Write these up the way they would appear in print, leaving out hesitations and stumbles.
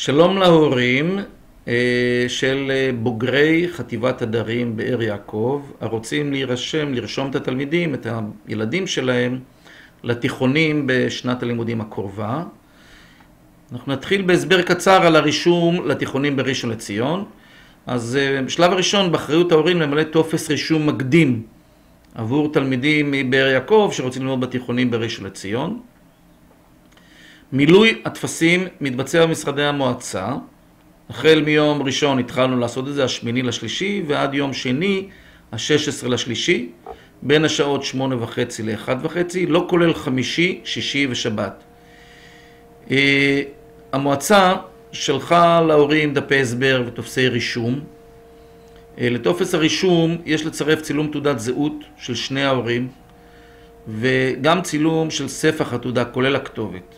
שלום להורים של בוגרי חטיבת הדרים באר יעקב, הרוצים לרשום את התלמידים, את הילדים שלהם, לתיכונים בשנת הלימודים הקרובה. אנחנו נתחיל בהסבר קצר על הרישום לתיכונים בראשון לציון. אז בשלב הראשון באחריות ההורים למלא טופס רישום מקדים עבור תלמידים מבאר יעקב שרוצים ללמוד בתיכונים בראשון לציון. מילוי הטפסים מתבצע במשרדי המועצה. החל מיום ראשון התחלנו לעשות את זה, השמיני לשלישי, ועד יום שני, ה-16 לשלישי, בין השעות 8:30 ל-1:30, לא כולל חמישי, שישי ושבת. המועצה שלחה להורים דפי הסבר וטופסי רישום. לטופס הרישום יש לצרף צילום תעודת זהות של שני ההורים, וגם צילום של ספח התעודה, כולל הכתובת.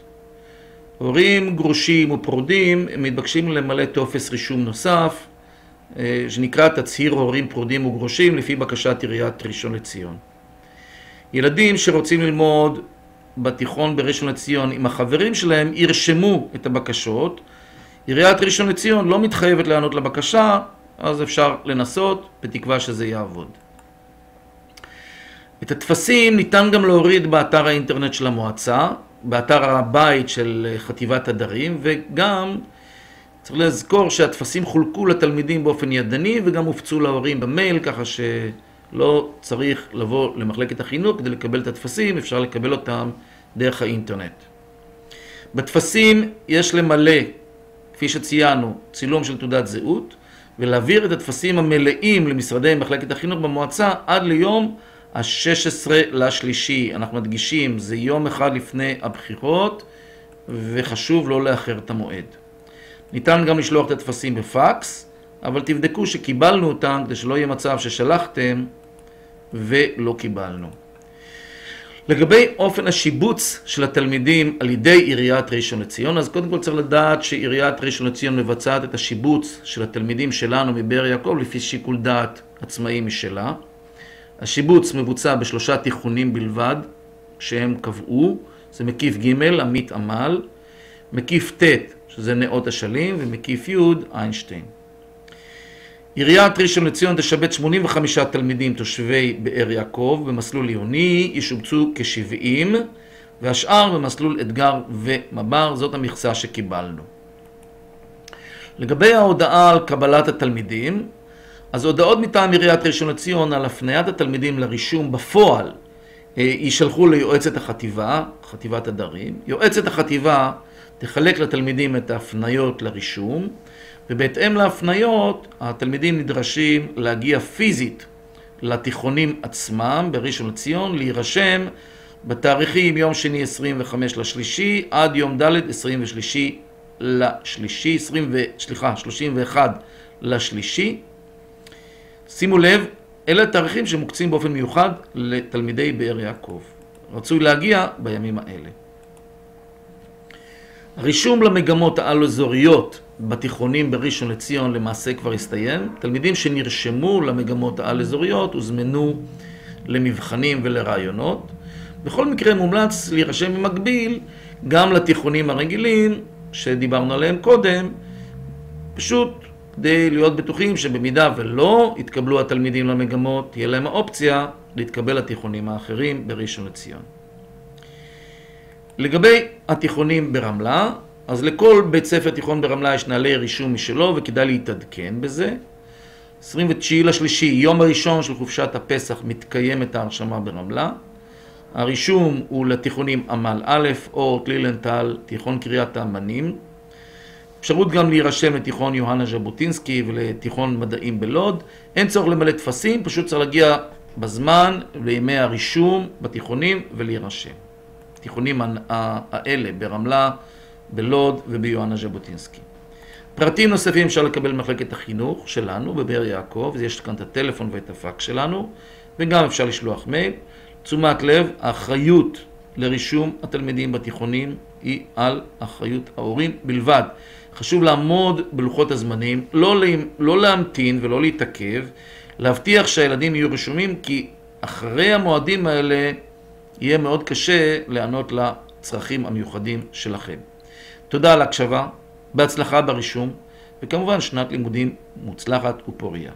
הורים גרושים ופרודים מתבקשים למלא טופס רישום נוסף, שנקרא תצהיר הורים פרודים וגרושים לפי בקשת עיריית ראשון לציון. ילדים שרוצים ללמוד בתיכון בראשון לציון עם החברים שלהם ירשמו את הבקשות. עיריית ראשון לציון לא מתחייבת לענות לבקשה, אז אפשר לנסות בתקווה שזה יעבוד. את הטפסים ניתן גם להוריד באתר האינטרנט של המועצה, באתר הבית של חטיבת הדרים, וגם צריך לזכור שהטפסים חולקו לתלמידים באופן ידני וגם הופצו להורים במייל, ככה שלא צריך לבוא למחלקת החינוך כדי לקבל את הטפסים, אפשר לקבל אותם דרך האינטרנט. בטפסים יש למלא, כפי שציינו, צילום של תעודת זהות, ולהעביר את הטפסים המלאים למשרדי מחלקת החינוך במועצה עד ליום ה-16 לשלישי. אנחנו מדגישים, זה יום אחד לפני הבחירות, וחשוב לא לאחר את המועד. ניתן גם לשלוח את הטפסים בפקס, אבל תבדקו שקיבלנו אותם, כדי שלא יהיה מצב ששלחתם ולא קיבלנו. לגבי אופן השיבוץ של התלמידים על ידי עיריית ראשון לציון, אז קודם כל צריך לדעת שעיריית ראשון לציון מבצעת את השיבוץ של התלמידים שלנו מבאר יעקב לפי שיקול דעת עצמאי משלה. השיבוץ מבוצע בשלושה תיכונים בלבד שהם קבעו, זה מקיף ג' עמית עמל, מקיף ט' שזה נאות אשלים, ומקיף י' איינשטיין. עיריית ראשון לציון תשבץ 85 תלמידים תושבי באר יעקב במסלול עיוני, ישובצו כ-70, והשאר במסלול אתגר ומב"ר, זאת המכסה שקיבלנו. לגבי ההודעה על קבלת התלמידים, אז הודעות מטעם עיריית ראשון לציון על הפניית התלמידים לרישום בפועל יישלחו ליועצת החטיבה, חטיבת הדרים. יועצת החטיבה תחלק לתלמידים את ההפניות לרישום, ובהתאם להפניות התלמידים נדרשים להגיע פיזית לתיכונים עצמם בראשון לציון, להירשם בתאריכים יום שני 25 לשלישי עד יום ד' 31 לשלישי. שימו לב, אלה התאריכים שמוקצים באופן מיוחד לתלמידי באר יעקב. רצוי להגיע בימים האלה. הרישום למגמות העל-אזוריות בתיכונים בראשון לציון למעשה כבר הסתיים. תלמידים שנרשמו למגמות העל-אזוריות הוזמנו למבחנים ולרעיונות. בכל מקרה מומלץ להירשם במקביל גם לתיכונים הרגילים שדיברנו עליהם קודם, פשוט כדי להיות בטוחים שבמידה ולא יתקבלו התלמידים למגמות, תהיה להם האופציה להתקבל לתיכונים האחרים בראשון לציון. לגבי התיכונים ברמלה, אז לכל בית ספר תיכון ברמלה יש נהלי רישום משלו וכדאי להתעדכן בזה. 29 לשלישי, יום הראשון של חופשת הפסח, מתקיימת ההרשמה ברמלה. הרישום הוא לתיכונים עמל א', אורט, לילנטל, תיכון קריית האמנים. אפשרות גם להירשם לתיכון יוהנה ז'בוטינסקי ולתיכון מדעים בלוד. אין צורך למלא טפסים, פשוט צריך להגיע בזמן לימי הרישום בתיכונים ולהירשם. התיכונים האלה ברמלה, בלוד וביוהנה ז'בוטינסקי. פרטים נוספים אפשר לקבל במחלקת החינוך שלנו בבאר יעקב, יש כאן את הטלפון ואת הפקס שלנו, וגם אפשר לשלוח מייל. תשומת לב, האחריות לרישום התלמידים בתיכונים היא על אחריות ההורים בלבד. חשוב לעמוד בלוחות הזמנים, לא להמתין ולא להתעכב, להבטיח שהילדים יהיו רשומים, כי אחרי המועדים האלה יהיה מאוד קשה לענות לצרכים המיוחדים שלכם. תודה על ההקשבה. בהצלחה ברישום, וכמובן שנת לימודים מוצלחת ופוריה.